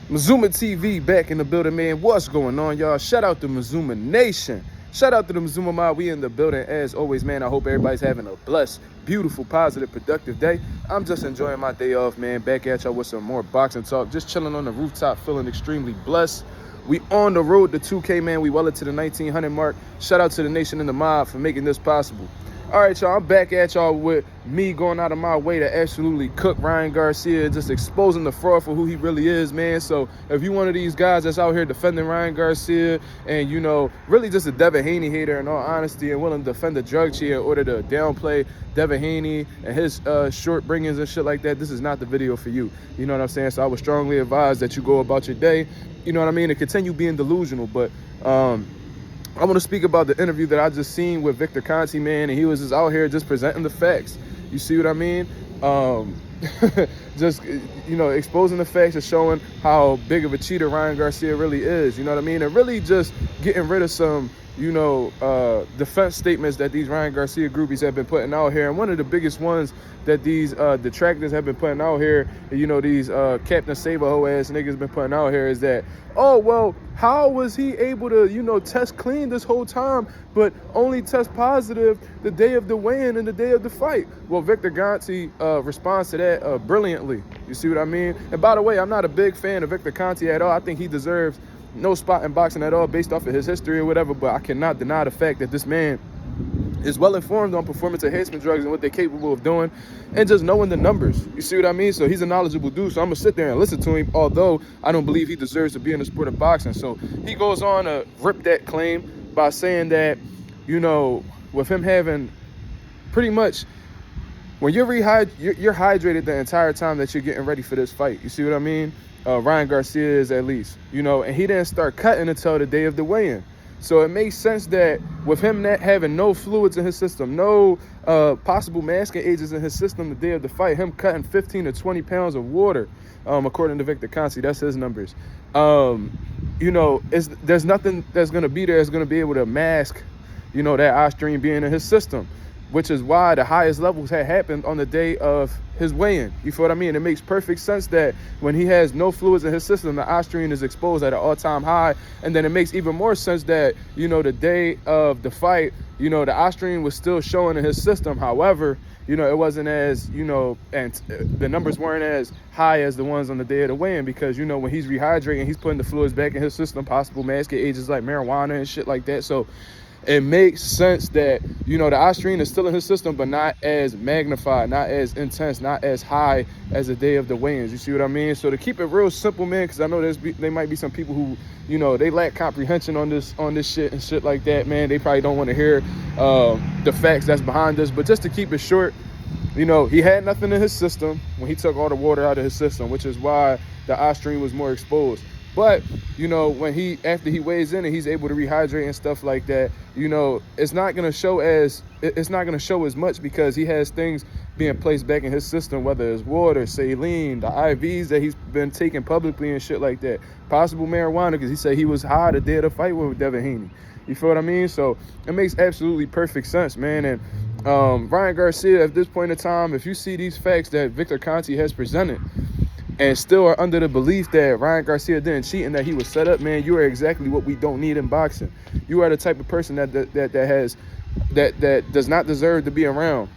Mazuma TV back in the building, man. What's going on, y'all? Shout out to Mazuma Nation. Shout out to the Mazuma Mob. We in the building as always, man. I hope everybody's having a blessed, beautiful, positive, productive day. I'm just enjoying my day off, man. Back at y'all with some more boxing talk. Just chilling on the rooftop, feeling extremely blessed. We on the road to 2K, man. We well into the 1900 mark. Shout out to the Nation in the Mob for making this possible. All right, y'all, I'm back at y'all with me going out of my way to absolutely cook Ryan Garcia, just exposing the fraud for who he really is, man. So if you one of these guys that's out here defending Ryan Garcia and, you know, really just a Devin Haney hater in all honesty and willing to defend the drug cheat in order to downplay Devin Haney and his short bringings and shit like that, this is not the video for you. You know what I'm saying? So I would strongly advise that you go about your day, you know what I mean, and continue being delusional. But I want to speak about the interview that I just seen with Victor Conte, man, and he was just out here just presenting the facts. You see what I mean? Just, you know, exposing the facts and showing how big of a cheater Ryan Garcia really is, you know what I mean? And really just getting rid of some, you know, defense statements that these Ryan Garcia groupies have been putting out here. And one of the biggest ones that these detractors have been putting out here, you know, these Captain Save-A-Ho ass niggas been putting out here is that, oh, well, how was he able to, you know, test clean this whole time, but only test positive the day of the weigh-in and the day of the fight? Well, Victor Conte responds to that brilliantly. You see what I mean? And by the way, I'm not a big fan of Victor Conte at all. I think he deserves no spot in boxing at all based off of his history or whatever, but I cannot deny the fact that this man is well informed on performance enhancement drugs and what they're capable of doing and just knowing the numbers. You see what I mean? So he's a knowledgeable dude, so I'm gonna sit there and listen to him, although I don't believe he deserves to be in the sport of boxing. So he goes on to rip that claim by saying that, you know, with him having pretty much, when you're hydrated the entire time that you're getting ready for this fight. You see what I mean? Ryan Garcia is, at least, you know, and he didn't start cutting until the day of the weigh-in. So it makes sense that with him not having no fluids in his system, no possible masking agents in his system the day of the fight, him cutting 15 to 20 pounds of water, according to Victor Conte, that's his numbers. You know, there's nothing that's going to be there that's going to be able to mask, you know, that eye stream being in his system, which is why the highest levels had happened on the day of his weigh-in. You feel what I mean? It makes perfect sense that when he has no fluids in his system, the eye stream is exposed at an all-time high. And then it makes even more sense that, you know, the day of the fight, you know, the eye stream was still showing in his system. However, you know, it wasn't as, you know, and the numbers weren't as high as the ones on the day of the weigh-in because, you know, when he's rehydrating, he's putting the fluids back in his system, possible masking agents like marijuana and shit like that. So it makes sense that, you know, the eye stream is still in his system, but not as magnified, not as intense, not as high as the day of the weigh-ins. You see what I mean? So to keep it real simple, man, because I know there might be some people who, you know, they lack comprehension on this shit and shit like that, man. They probably don't want to hear the facts that's behind this. But just to keep it short, you know, he had nothing in his system when he took all the water out of his system, which is why the eye stream was more exposed. But, you know, when after he weighs in and he's able to rehydrate and stuff like that, you know, it's not going to show as much because he has things being placed back in his system, whether it's water, saline, the IVs that he's been taking publicly and shit like that. Possible marijuana, because he said he was high the day of the fight with Devin Haney. You feel what I mean? So it makes absolutely perfect sense, man. And Ryan Garcia, at this point in time, if you see these facts that Victor Conte has presented, and still are under the belief that Ryan Garcia didn't cheat and that he was set up, man, you are exactly what we don't need in boxing. You are the type of person that does not deserve to be around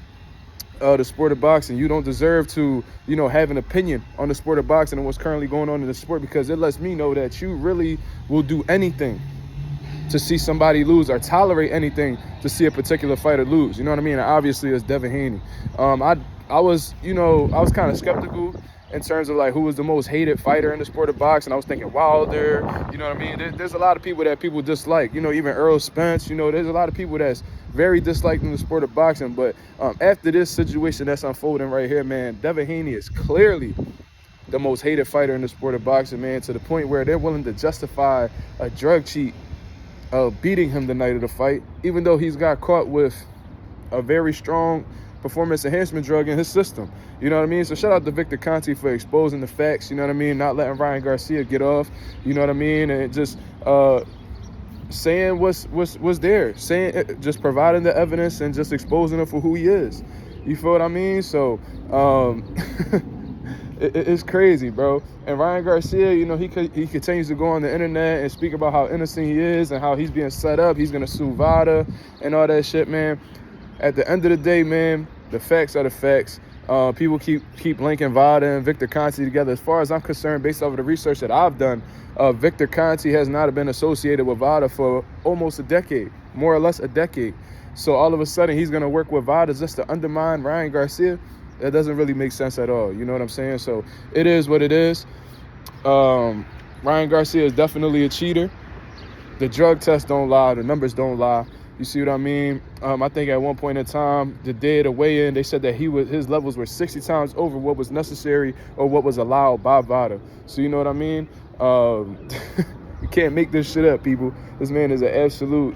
the sport of boxing. You don't deserve to, you know, have an opinion on the sport of boxing and what's currently going on in the sport, because it lets me know that you really will do anything to see somebody lose or tolerate anything to see a particular fighter lose. You know what I mean? And obviously, it's Devin Haney. I was kind of skeptical in terms of like who was the most hated fighter in the sport of boxing. I was thinking Wilder, you know what I mean? There's a lot of people that people dislike, you know, even Earl Spence, you know, there's a lot of people that's very disliked in the sport of boxing. But after this situation that's unfolding right here, man, Devin Haney is clearly the most hated fighter in the sport of boxing, man, to the point where they're willing to justify a drug cheat of beating him the night of the fight, even though he's got caught with a very strong performance enhancement drug in his system. You know what I mean? So shout out to Victor Conte for exposing the facts, you know what I mean? Not letting Ryan Garcia get off, you know what I mean? And just saying what's there, saying, just providing the evidence and just exposing him for who he is. You feel what I mean? So It's crazy, bro. And Ryan Garcia, you know, he continues to go on the internet and speak about how innocent he is and how he's being set up. He's gonna sue Vada and all that shit, man. At the end of the day, man, the facts are the facts. People keep linking Vada and Victor Conte together. As far as I'm concerned, based off of the research that I've done, Victor Conte has not been associated with Vada for almost a decade, more or less a decade. So all of a sudden, he's gonna work with Vada just to undermine Ryan Garcia. That doesn't really make sense at all. You know what I'm saying? So it is what it is. Ryan Garcia is definitely a cheater. The drug tests don't lie. The numbers don't lie. You see what I mean? I think at one point in time, the day of the weigh-in, they said that his levels were 60 times over what was necessary or what was allowed by VADA. So you know what I mean? You can't make this shit up, people. This man is an absolute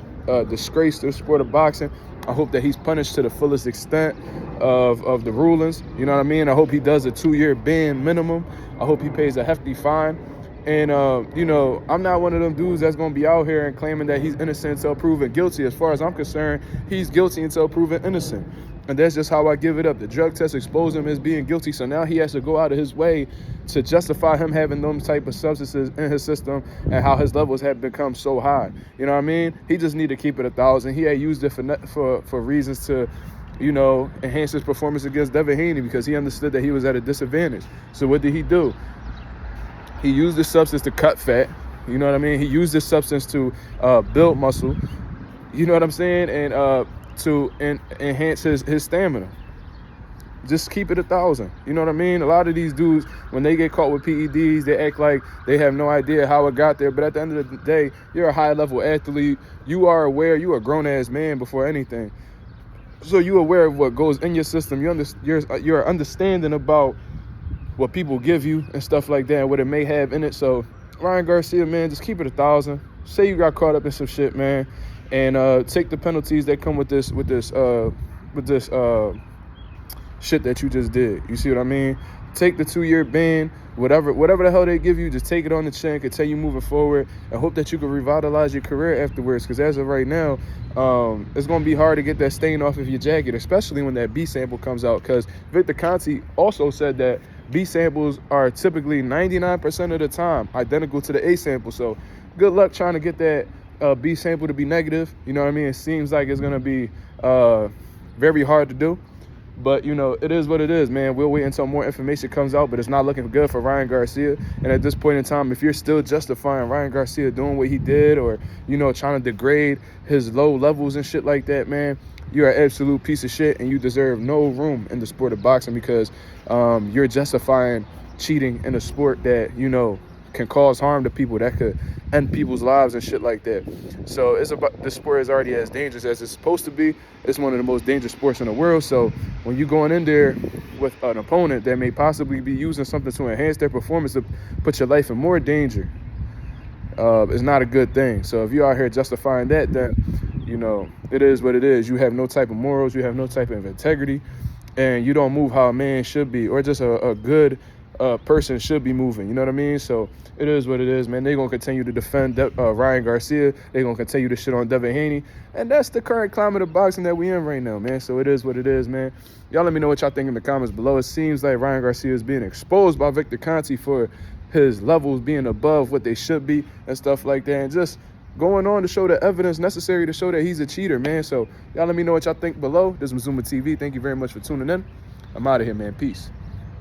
disgrace to the sport of boxing. I hope that he's punished to the fullest extent of the rulings. You know what I mean? I hope he does a 2-year ban minimum. I hope he pays a hefty fine. And, you know, I'm not one of them dudes that's going to be out here and claiming that he's innocent until proven guilty. As far as I'm concerned, he's guilty until proven innocent. And that's just how I give it up. The drug test exposed him as being guilty, so now he has to go out of his way to justify him having them type of substances in his system and how his levels have become so high. You know what I mean? He just need to keep it 1,000. He had used it for reasons to, you know, enhance his performance against Devin Haney because he understood that he was at a disadvantage. So what did he do? He used this substance to cut fat. You know what I mean? He used this substance to build muscle. You know what I'm saying? And to enhance his stamina. Just keep it 1,000. You know what I mean? A lot of these dudes, when they get caught with PEDs, they act like they have no idea how it got there. But at the end of the day, you're a high-level athlete. You are aware. You're a grown-ass man before anything. So you're aware of what goes in your system. You're understanding about what people give you and stuff like that, what it may have in it. So Ryan Garcia, man, just keep it 1,000. Say you got caught up in some shit, man, and take the penalties that come with this shit that you just did. You see what I mean? Take the 2-year ban, whatever the hell they give you, just take it on the chin, continue moving forward, and hope that you can revitalize your career afterwards. Because as of right now, it's going to be hard to get that stain off of your jacket, especially when that B sample comes out. Because Victor Conte also said that B samples are typically 99% of the time identical to the A sample. So good luck trying to get that B sample to be negative. You know what I mean? It seems like it's going to be very hard to do. But, you know, it is what it is, man. We'll wait until more information comes out, but it's not looking good for Ryan Garcia. And at this point in time, if you're still justifying Ryan Garcia doing what he did or, you know, trying to degrade his low levels and shit like that, man, you're an absolute piece of shit and you deserve no room in the sport of boxing because you're justifying cheating in a sport that, you know, can cause harm to people, that could end people's lives and shit like that. So this sport is already as dangerous as it's supposed to be. It's one of the most dangerous sports in the world. So when you're going in there with an opponent that may possibly be using something to enhance their performance to put your life in more danger, it's not a good thing. So if you're out here justifying that, then, you know, it is what it is. You have no type of morals, you have no type of integrity, and you don't move how a man should be, or just a good person should be moving. You know what I mean? So it is what it is, man. They're going to continue to defend Ryan Garcia. They're going to continue to shit on Devin Haney. And that's the current climate of boxing that we in right now, man. So it is what it is, man. Y'all let me know what y'all think in the comments below. It seems like Ryan Garcia is being exposed by Victor Conte for his levels being above what they should be and stuff like that. And just going on to show the evidence necessary to show that he's a cheater, man. So y'all let me know what y'all think below. This is Mazuma TV. Thank you very much for tuning in. I'm out of here, man. Peace.